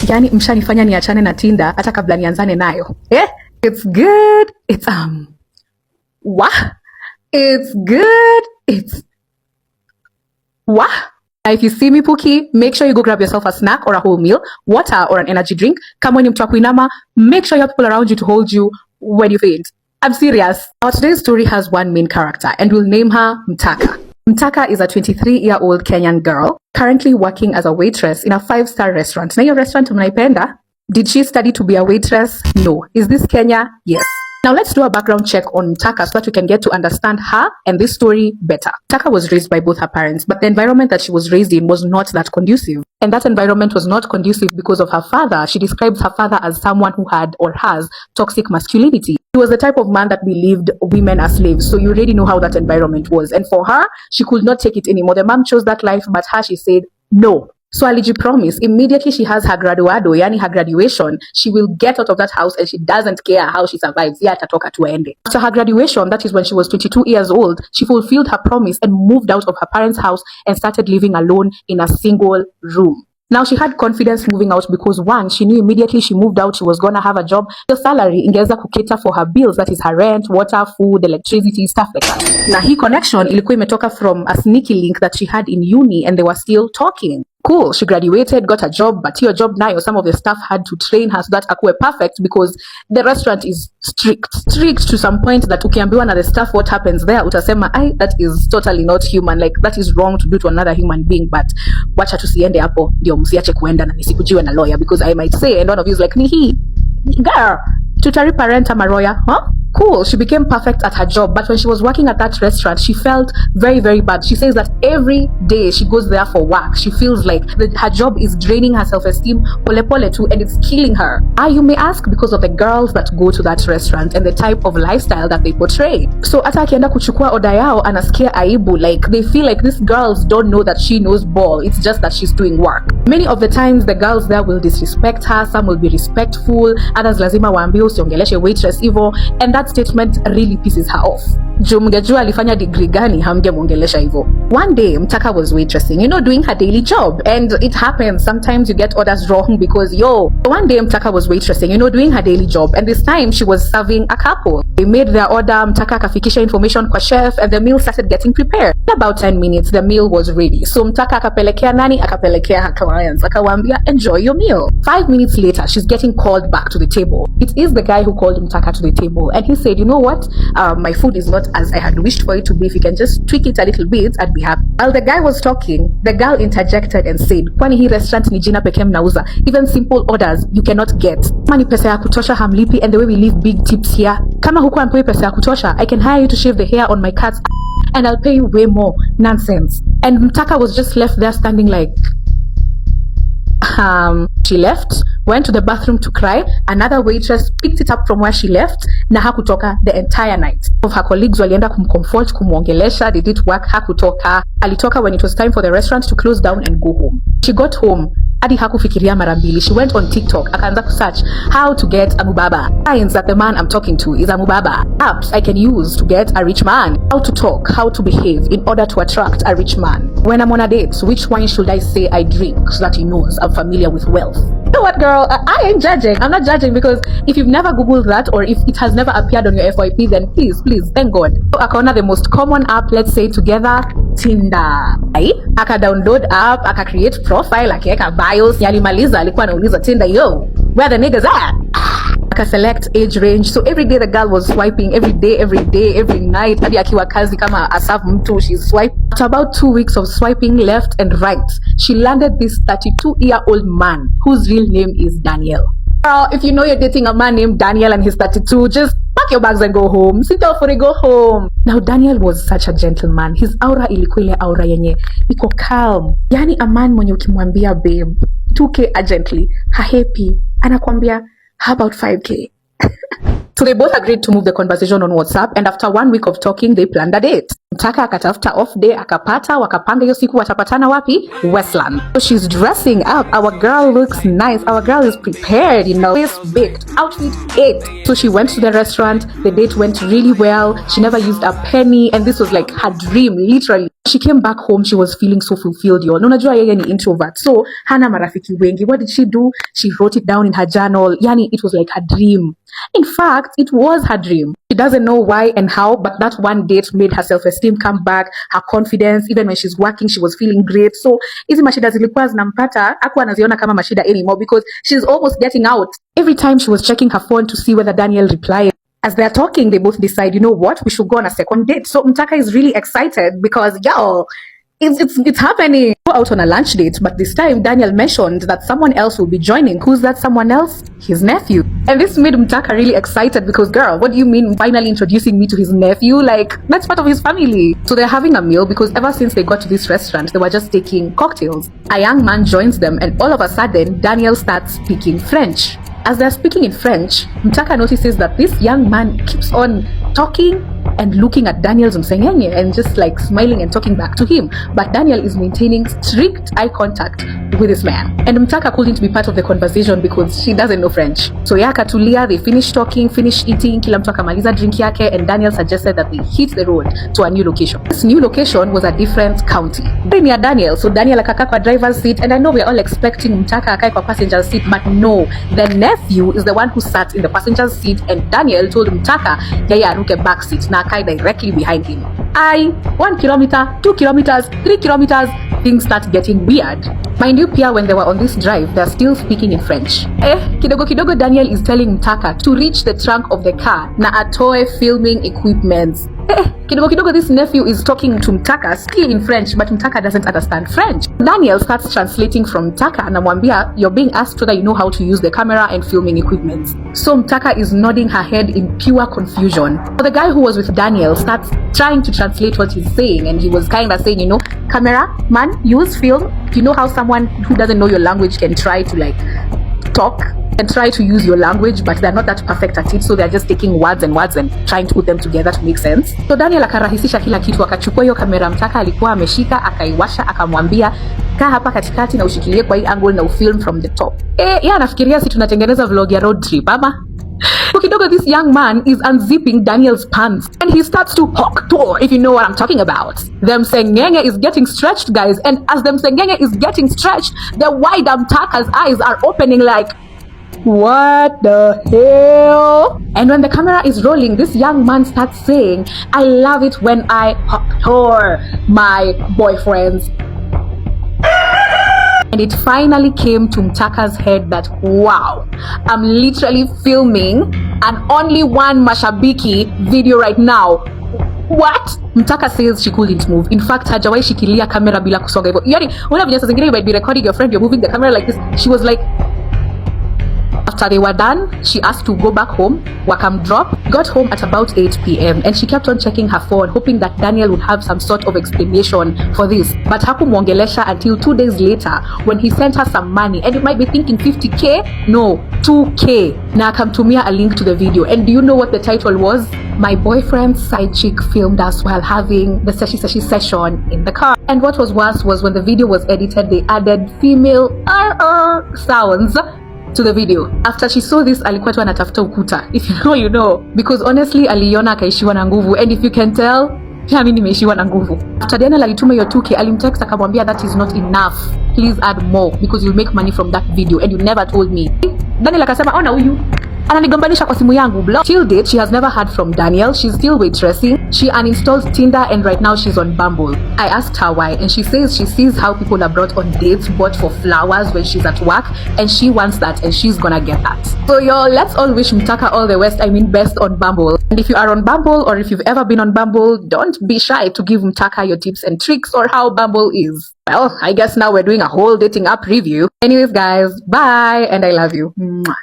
Yani mshanifanya niachane na Tinder hata kabla nianzane nayo. It's good. It's what? It's good. It's what? If you see me Pookie, make sure you go grab yourself a snack or a whole meal, water or an energy drink. Come when you mtu wa kuinama, make sure you have people around you to hold you when you faint. I'm serious. Our today's story has one main character and we'll name her Mtaka. Mtaka is a 23-year-old Kenyan girl currently working as a waitress in a 5-star restaurant. Na hiyo restaurant mnaipenda? Did she study to be a waitress? No. Is this Kenya? Yes. Now let's do a background check on Mtaka so that we can get to understand her and this story better. Mtaka was raised by both her parents, but the environment that she was raised in was not that conducive. And that environment was not conducive because of her father. She describes her father as someone who had or has toxic masculinity. He was the type of man that believed women are slaves. So you already know how that environment was. And for her, she could not take it anymore. The mom chose that life, but her, she said, no. So promised immediately she has her graduado, yani her graduation, she will get out of that house and she doesn't care how she survives. Atatoka tuende. After her graduation, that is when she was 22 years old, she fulfilled her promise and moved out of her parents' house and started living alone in a single room. Now she had confidence moving out because one, she knew immediately she moved out, she was gonna have a job. The salary ingeweza kucater for her bills, that is her rent, water, food, electricity, stuff like that. Na hii connection ilikuwa imetoka from a sneaky link that she had in uni and they were still talking. Cool, she graduated, got a job, but your job now, some of the staff had to train her so that akuwe perfect because the restaurant is strict to some point that ukiambiwa na the staff what happens there, utasema, that is totally not human, like that is wrong to do to another human being, but wacha tusiende hapo, ndio msiache kuenda na nisikujiwe na lawyer, because I might say, and one of you is like, girl, tutaripa rent ama lawyer, huh? Cool, she became perfect at her job, but when she was working at that restaurant, she felt very, very bad. She says that every day she goes there for work, she feels like her job is draining her self-esteem, pole too, and it's killing her. You may ask, because of the girls that go to that restaurant and the type of lifestyle that they portray. So ata akienda kuchukua oda yao, anasikia aibu, like they feel like these girls don't know that she knows ball, it's just that she's doing work. Many of the times the girls there will disrespect her, some will be respectful, others lazima waambie usiongeleshe waitress hivyo, and that statement really pisses her off. Juu mngejua alifanya degree gani hamngemwongelesha hivyo. One day Mtaka was waitressing, doing her daily job, and it happens sometimes you get orders wrong because one day Mtaka was waitressing, doing her daily job, and this time she was serving a couple. They made their order, Mtaka akafikisha information kwa chef, and the meal started getting prepared. In about 10 minutes the meal was ready. So Mtaka akapelekea nani? Akapelekea her clients, akawaambia enjoy your meal. 5 minutes later she's getting called back to the table. It is the guy who called Mtaka to the table, and he said, you know what, my food is not as I had wished for it to be. If you can just tweak it a little bit, I'd be happy. While the guy was talking, the girl interjected and said, kwani hii restaurant ni jina pekee mnauza? Even simple orders you cannot get. Kama ni pesa ya kutosha hamlipi, and the way we leave big tips here. Kama huku anpoi pesa ya kutosha, I can hire you to shave the hair on my cat's and I'll pay you way more. Nonsense. And Mtaka was just left there standing like, she left, went to the bathroom to cry. Another waitress picked it up from where she left na hakutoka the entire night. Of her colleagues walienda kumcomfort, kumwongelesha, they did work, hakutoka. Alitoka when it was time for the restaurant to close down and go home. She got home, hadi hakufikiria mara mbili. She went on TikTok, akaanza kusearch how to get a mubaba. Signs that the man I'm talking to is a mubaba. Apps I can use to get a rich man. How to talk, how to behave in order to attract a rich man. When I'm on a date, which wine should I say I drink so that he knows I'm familiar with wealth? You know what, girl? I ain't judging. I'm not judging, because if you've never Googled that or if it has never appeared on your FYP, then please, thank God. So akaona the most common app, let's say together, Tinder. Aka download app, aka create profile, akiweka bios. Yalimaliza alikuwa anauliza Tinder, where the niggas at? Aka select age range. So every day the girl was swiping, every day, every night. Hadi akiwa kazi kama asafu mtu, she swiped. After about 2 weeks of swiping left and right, she landed this 32-year-old man whose real name is Daniel. Girl, if you know you're dating a man named Daniel and he's 32, just pack your bags and go home. Sit down for it, go home. Now Daniel was such a gentleman. His aura ilikuwa ile aura yenye iko calm. Yani a man mwenye ukimwambia babe 2K urgently, happy, anakuambia how about 5K? So they both agreed to move the conversation on WhatsApp, and after 1 week of talking, they planned a date. Mtaka akatafuta off day akapata, wakapanga hiyo siku watapatana wapi? Westland. So she's dressing up. Our girl looks nice. Our girl is prepared, you know. Face baked, outfit 8. So she went to the restaurant. The date went really well. She never used a penny, and this was like her dream, literally. She came back home, she was feeling so fulfilled, yo. Unajua yeye ni introvert, so hana marafiki wengi. What did she do? She wrote it down in her journal. Yani, it was like her dream. In fact, it was her dream. She doesn't know why and how, but that one date made her self-esteem come back, her confidence. Even when she's working, she was feeling great. So hizi mashida zilikuwa zinampata, hakuwa anaziona kama mashida anymore because she's almost getting out. Every time she was checking her phone to see whether Daniel replied. As they're talking, they both decide, you know what, we should go on a second date. So Mtaka is really excited because, yo, it's happening. Go out on a lunch date, but this time Daniel mentioned that someone else will be joining. Who's that someone else? His nephew. And this made Mtaka really excited because, girl, what do you mean finally introducing me to his nephew? Like, that's part of his family. So they're having a meal because ever since they got to this restaurant, they were just taking cocktails. A young man joins them and all of a sudden, Daniel starts speaking French. As they're speaking in French, Mtaka notices that this young man keeps on talking and looking at Daniel's msengenge and just like smiling and talking back to him. But Daniel is maintaining strict eye contact with this man. And Mtaka couldn't be part of the conversation because she doesn't know French. So yakatulia, they finished talking, finished eating, kila mtu akamaliza drink yake, and Daniel suggested that they hit the road to a new location. This new location was a different county. Very near Daniel, so Daniel akakaa kwa driver's seat, and I know we're all expecting Mtaka akae kwa passenger seat, but no, the nephew is the one who sat in the passenger seat, and Daniel told Mtaka yeye aruke back seat na akae directly behind him. 1 kilometer, 2 kilometers, 3 kilometers, things start getting weird. Mind you, pia when they were on this drive, they're still speaking in French. Kidogo kidogo Daniel is telling Mtaka to reach the trunk of the car na atoe filming equipment. Kidogo kidogo this nephew is talking to Mtaka still in French, but Mtaka doesn't understand French. Daniel starts translating from Mtaka and anamwambia, you're being asked whether you know how to use the camera and filming equipment. So Mtaka is nodding her head in pure confusion. So the guy who was with Daniel starts trying to translate what he's saying, and he was kind of saying, you know, camera, man, use film. You know how someone who doesn't know your language can try to like talk and try to use your language, but they're not that perfect at it, so they're just taking words and trying to put them together to make sense. So Daniel akarahisisha kila kitu, akachukua hiyo kamera Mtaka alikuwa ameshika, akaiwasha, akamwambia kaa hapa katikati na ushikilie kwa hii angle na ufilm from the top. Yeye anafikiria si tunatengeneza vlog ya road trip ama? Kidogo this young man is unzipping Daniel's pants and he starts to hawk tour, if you know what I'm talking about. The msengenge is getting stretched, guys, and as the msengenge is getting stretched, the wide Mtaka's eyes are opening like, what the hell? And when the camera is rolling, this young man starts saying, I love it when I hawk tour my boyfriends. And it finally came to Mtaka's head that, wow, I'm literally filming an only one mashabiki video right now. What? Mtaka says she couldn't move. In fact, hajawahi shikilia kamera bila kusonga hivyo. Yani, una vile zingine you might be recording your friend, you're moving the camera like this. She was like, after they were done, she asked to go back home. Wakam drop. Got home at about 8 p.m. and she kept on checking her phone, hoping that Daniel would have some sort of explanation for this. But hakumwongelesha until 2 days later when he sent her some money. And you might be thinking 50k? No, 2k. Na akamtumia a link to the video. And do you know what the title was? My boyfriend's side chick filmed us while having the seshi session in the car. And what was worse was when the video was edited, they added female sounds to the video. After she saw this, alikuwa tu anatafuta ukuta. If you know, you know. Because honestly, aliona akaishiwa na nguvu. And if you can tell, pia mimi nimeishiwa na nguvu. After Daniel alituma hiyo 2k, alimtext akamwambia that is not enough. Please add more because you'll make money from that video and you never told me. Daniel akasema, ona huyu ananigombanisha kwa simu yangu. Till date, she has never heard from Daniel. She's still waitressing. She uninstalled Tinder and right now she's on Bumble. I asked her why and she says she sees how people are brought on dates, bought for flowers when she's at work, and she wants that and she's gonna get that. So y'all, let's all wish Mtaka all the best on Bumble. And if you are on Bumble or if you've ever been on Bumble, don't be shy to give Mtaka your tips and tricks or how Bumble is. Well, I guess now we're doing a whole dating app review. Anyways guys, bye and I love you. Mwah.